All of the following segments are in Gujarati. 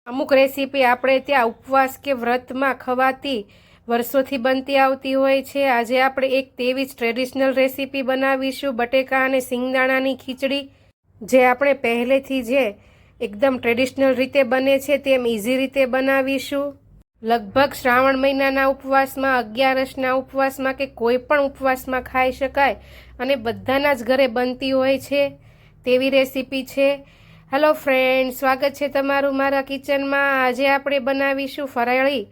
અમુક રેસીપી આપણે ત્યાં ઉપવાસ કે વ્રતમાં ખવાતી વર્ષોથી બનતી આવતી હોય છે। આજે આપણે એક તેવી જ ટ્રેડિશનલ રેસીપી બનાવીશું, બટેકા અને સિંગદાણાની ખીચડી, જે આપણે પહેલેથી જે એકદમ ટ્રેડિશનલ રીતે બને છે તેમ ઇઝી રીતે બનાવીશું। લગભગ શ્રાવણ મહિનાના ઉપવાસમાં, 11સના ઉપવાસમાં કે કોઈ પણ ઉપવાસમાં ખાઈ શકાય અને બધાના જ ઘરે બનતી હોય છે તેવી રેસીપી છે। હેલો ફ્રેન્ડ, સ્વાગત છે તમારું મારા કિચનમાં। આજે આપણે બનાવીશું ફરાળી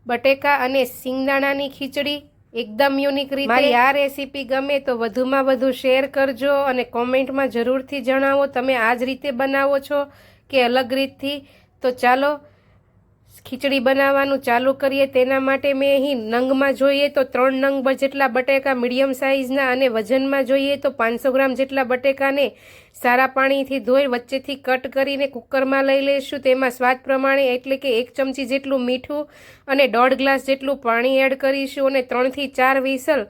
બટેકા અને સિંગદાણાની ખીચડી, એકદમ યુનિક રીતે। મારી આ રેસીપી ગમે તો વધુમાં વધુ શેર કરજો અને કોમેન્ટમાં જરૂરથી જણાવો તમે આ જ રીતે બનાવો છો કે અલગ રીતથી। તો ચાલો ખીચડી બનાવવાનું ચાલુ કરીએ। તેના માટે મેં અહીં નંગમાં જોઈએ તો 3 નંગ જેટલા બટેકા મીડિયમ સાઇઝના અને વજનમાં જોઈએ તો 500 ગ્રામ જેટલા બટેકાને સારા પાણીથી ધોઈ વચ્ચેથી કટ કરીને કુકરમાં લઈ લઈશું। તેમાં સ્વાદ પ્રમાણે એટલે કે 1 ચમચી જેટલું મીઠું અને 1.5 ગ્લાસ જેટલું પાણી એડ કરીશું અને 3 થી 4 વિસલ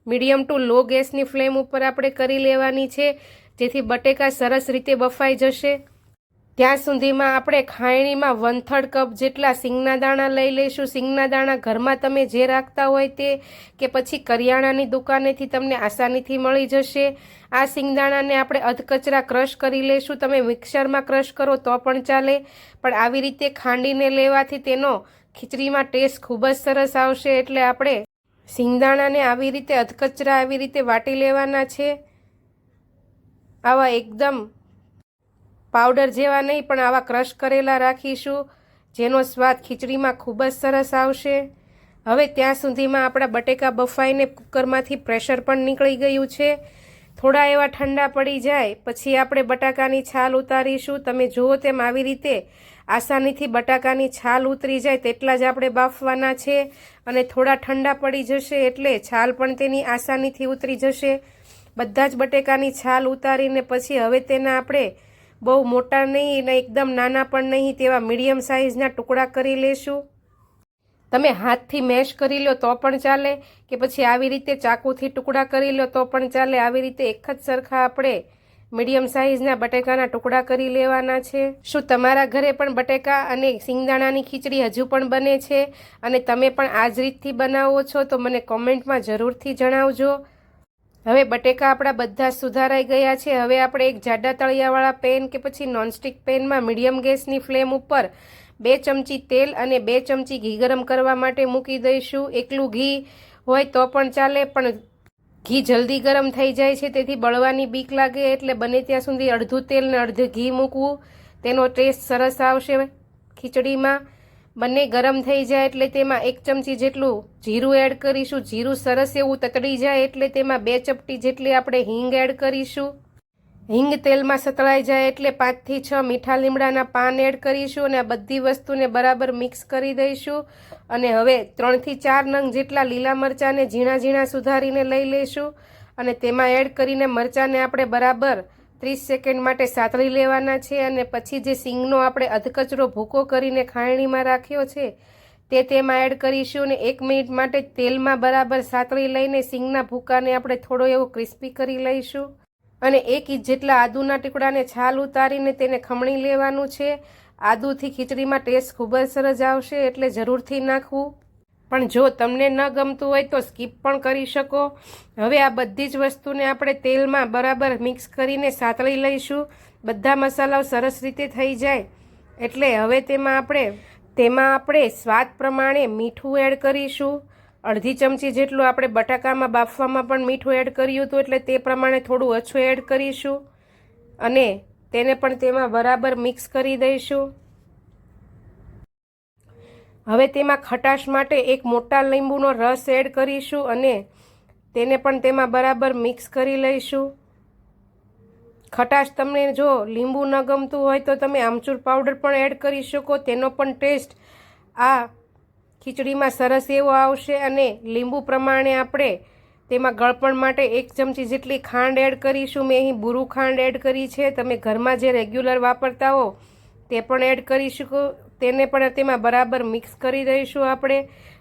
મીડિયમ ટુ લો ગેસની ફ્લેમ ઉપર આપણે કરી લેવાની છે, જેથી બટેકા સરસ રીતે બફાઈ જશે। ત્યાં સુધીમાં આપણે ખાયણીમાં 1/3 કપ જેટલા સિંગના દાણા લઈ લઈશું। સિંગના દાણા ઘરમાં તમે જે રાખતા હોય તે, કે પછી કરિયાણાની દુકાનેથી તમને આસાનીથી મળી જશે। આ સિંગદાણાને આપણે અધકચરા ક્રશ કરી લઈશું। તમે મિક્સરમાં ક્રશ કરો તો પણ ચાલે, પણ આવી રીતે ખાંડીને લેવાથી તેનો ખીચડીમાં ટેસ્ટ ખૂબ જ સરસ આવશે। એટલે આપણે સિંગદાણાને આવી રીતે અધકચરા આવી રીતે વાટી લેવાના છે। આવા એકદમ પાવડર જેવા નહીં, પણ આવા ક્રશ કરેલા રાખીશું, જેનો સ્વાદ ખીચડીમાં ખૂબ જ સરસ આવશે। હવે ત્યાં સુધીમાં આપણા બટેકા બફાઈને કુકરમાંથી પ્રેશર પણ નીકળી ગયું છે। થોડા એવા ઠંડા પડી જાય પછી આપણે બટાકાની છાલ ઉતારીશું। તમે જુઓ તેમ આવી રીતે આસાનીથી બટાકાની છાલ ઉતરી જાય તેટલા જ આપણે બાફવાના છે અને થોડા ઠંડા પડી જશે એટલે છાલ પણ તેની આસાનીથી ઉતરી જશે। બધા જ બટેકાની છાલ ઉતારીને પછી હવે તેના આપણે બહુ મોટા નહીં અને એકદમ નાના પણ નહીં તેવા મીડિયમ સાઇઝના ટુકડા કરી લેશું। તમે હાથથી મેશ કરી લો તો પણ ચાલે, કે પછી આવી રીતે ચાકુથી ટુકડા કરી લો તો પણ ચાલે। આવી રીતે એક જ સરખા આપણે મીડિયમ સાઇઝના બટેકાના ટુકડા કરી લેવાના છે। શું તમારા ઘરે પણ બટેકા અને સિંગદાણાની ખીચડી હજુ પણ બને છે અને તમે પણ આ જ રીતથી બનાવો છો તો મને કોમેન્ટમાં જરૂરથી જણાવજો। હવે બટેકા આપણા બધા સુધારાઈ ગયા છે। હવે આપણે એક જાડા તળિયાવાળા પેન કે પછી નોનસ્ટિક પેનમાં મીડિયમ ગેસની ફ્લેમ ઉપર 2 ચમચી તેલ અને 2 ચમચી ઘી ગરમ કરવા માટે મૂકી દઈશું। એકલું ઘી હોય તો પણ ચાલે, પણ ઘી જલ્દી ગરમ થઈ જાય છે તેથી બળવાની બીક લાગે, એટલે બને ત્યાં સુધી અડધું તેલ ને અડધું ઘી મૂકવું, તેનો ટેસ્ટ સરસ આવશે ખીચડીમાં। બંને ગરમ થઈ જાય એટલે તેમાં 1 ચમચી જેટલું જીરું એડ કરીશું। જીરું સરસ એવું તતડી જાય એટલે તેમાં 2 ચપટી જેટલી આપણે હિંગ એડ કરીશું। હિંગ તેલમાં સતળાઈ જાય એટલે 5 થી 6 મીઠા લીમડાના પાન એડ કરીશું અને આ બધી વસ્તુને બરાબર મિક્સ કરી દઈશું। અને હવે 3 થી 4 નંગ જેટલા લીલા મરચાંને ઝીણા ઝીણા સુધારીને લઈ લઈશું અને તેમાં એડ કરીને મરચાંને આપણે બરાબર 30 સેકન્ડ માટે સાતળી લેવાના છે અને પછી જે સિંગનો આપણે અધકચરો ભૂકો કરીને ખાયણીમાં રાખ્યો છે તે તેમાં એડ કરીશું અને 1 મિનિટ માટે તેલમાં બરાબર સાતળી લઈને સિંગના ભૂકાને આપણે થોડો એવો ક્રિસ્પી કરી લઈશું અને 1 ઇંચ જેટલા આદુના ટુકડાને છાલ ઉતારીને તેને ખમણી લેવાનું છે। આદુથી ખીચડીમાં ટેસ્ટ ખૂબ જ સરસ આવશે એટલે જરૂરથી નાખવું, પણ જો તમને ન ગમતું હોય તો સ્કીપ પણ કરી શકો। હવે આ બધી જ વસ્તુને આપણે તેલમાં બરાબર મિક્સ કરીને સાતળી લઈશું। બધા મસાલાઓ સરસ રીતે થઈ જાય એટલે હવે તેમાં આપણે સ્વાદ પ્રમાણે મીઠું એડ કરીશું। અડધી ચમચી જેટલું આપણે બટાકામાં બાફવામાં પણ મીઠું એડ કર્યું હતું એટલે તે પ્રમાણે થોડું ઓછું એડ કરીશું અને તેને પણ તેમાં બરાબર મિક્સ કરી દઈશું। હવે તેમાં ખટાશ માટે 1 મોટા લીંબુનો રસ એડ કરીશું અને તેને પણ તેમાં બરાબર મિક્સ કરી લઈશું। ખટાશ તમને જો લીંબુ ન ગમતું હોય તો તમે આમચૂર પાવડર પણ એડ કરી શકો, તેનો પણ ટેસ્ટ આ ખીચડીમાં સરસ એવો આવશે। અને લીંબુ પ્રમાણે આપણે તેમાં ગળપણ માટે 1 ચમચી જેટલી ખાંડ એડ કરીશું। મેં અહીં બુરુ ખાંડ એડ કરી છે, તમે ઘરમાં જે રેગ્યુલર વાપરતા હો તે પણ એડ કરી શકો। તેને પણ તેમાં બરાબર મિક્સ કરી દઈશું આપણે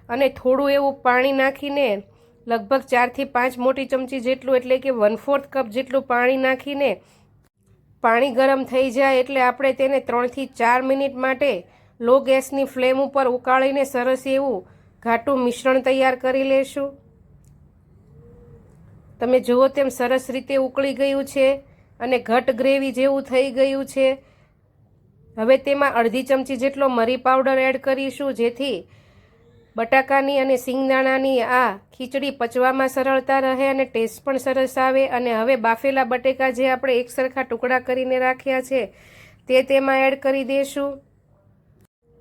અને થોડું એવું પાણી નાખીને લગભગ 4 થી 5 મોટી ચમચી જેટલું એટલે કે 1/4 કપ જેટલું પાણી નાખીને પાણી ગરમ થઈ જાય એટલે આપણે તેને 3 થી 4 મિનિટ માટે લો ગેસની ફ્લેમ ઉપર ઉકાળીને સરસ એવું ઘાટું મિશ્રણ તૈયાર કરી લેશું. તમે જુઓ તેમ સરસ રીતે ઉકળી ગયું છે અને ઘટ ગ્રેવી જેવું થઈ ગયું છે. હવે તેમાં અડધી ચમચી જેટલો મરી પાવડર એડ કરીશું, જેથી બટાકાની અને સિંગદાણાની આ ખીચડી પચવામાં સરળતા રહે અને ટેસ્ટ પણ સરસ આવે. અને હવે બાફેલા બટેકા જે આપણે એક સરખા ટુકડા કરીને રાખ્યા છે તે તેમાં એડ કરી દઈશું.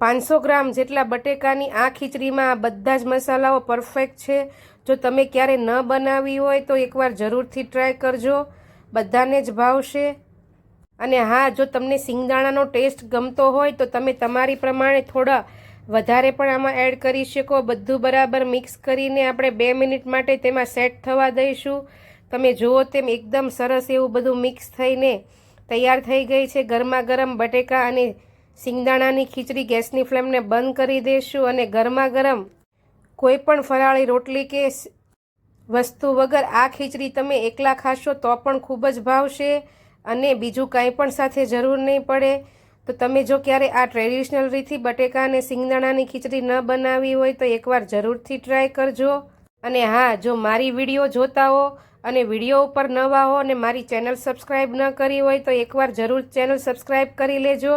500 ગ્રામ જેટલા બટેકાની આ ખીચડીમાં આ બધા જ મસાલાઓ પરફેક્ટ છે. જો તમે ક્યારે ન બનાવી હોય તો એકવાર જરૂરથી ટ્રાય કરજો, બધાને જ ભાવશે. અને હા, જો તમને સિંગદાણાનો ટેસ્ટ ગમતો હોય તો તમે તમારી પ્રમાણે થોડા વધારે પણ આમાં એડ કરી શકો. બધું બરાબર મિક્સ કરીને આપણે 2 મિનિટ માટે તેમાં સેટ થવા દઈશું. તમે જુઓ તેમ એકદમ સરસ એવું બધું મિક્સ થઈને તૈયાર થઈ ગઈ છે. ગરમા ગરમ બટેકા અને સિંગદાણાની ખીચડી. ગેસની ફ્લેમને બંધ કરી દઈશું અને ગરમા ગરમ કોઈ પણ ફરાળી રોટલી કે વસ્તુ વગર આ ખીચડી તમે એકલા ખાશો તો પણ ખૂબ જ ભાવશે અને બીજું કાંઈ પણ સાથે જરૂર નહીં પડે. તો તમે જો ક્યારે આ ટ્રેડિશનલ રીતથી બટેકા અને સિંગદાણાની ખીચડી ન બનાવી હોય તો એકવાર જરૂરથી ટ્રાય કરજો. અને હા, જો મારી વિડીયો જોતા હો અને વિડીયો ઉપર નવા હો અને મારી ચેનલ સબસ્ક્રાઈબ ન કરી હોય તો એકવાર જરૂર ચેનલ સબસ્ક્રાઈબ કરી લેજો.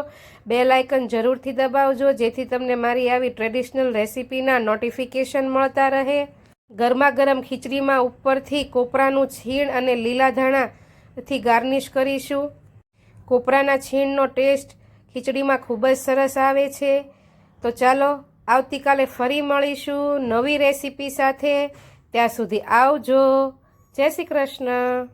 બેલ આઇકન જરૂરથી દબાવજો, જેથી તમને મારી આવી ટ્રેડિશનલ રેસિપીના નોટિફિકેશન મળતા રહે. ગરમા ગરમ ખીચડીમાં ઉપરથી કોપરાનું છીણ અને લીલા ધાણાથી ગાર્નિશ કરીશું. કોપરાના છીણનો ટેસ્ટ ખીચડીમાં ખૂબ જ સરસ આવે છે. તો ચાલો આવતીકાલે ફરી મળીશું નવી રેસિપી સાથે. ત્યાં સુધી આવજો. જય શ્રી કૃષ્ણ.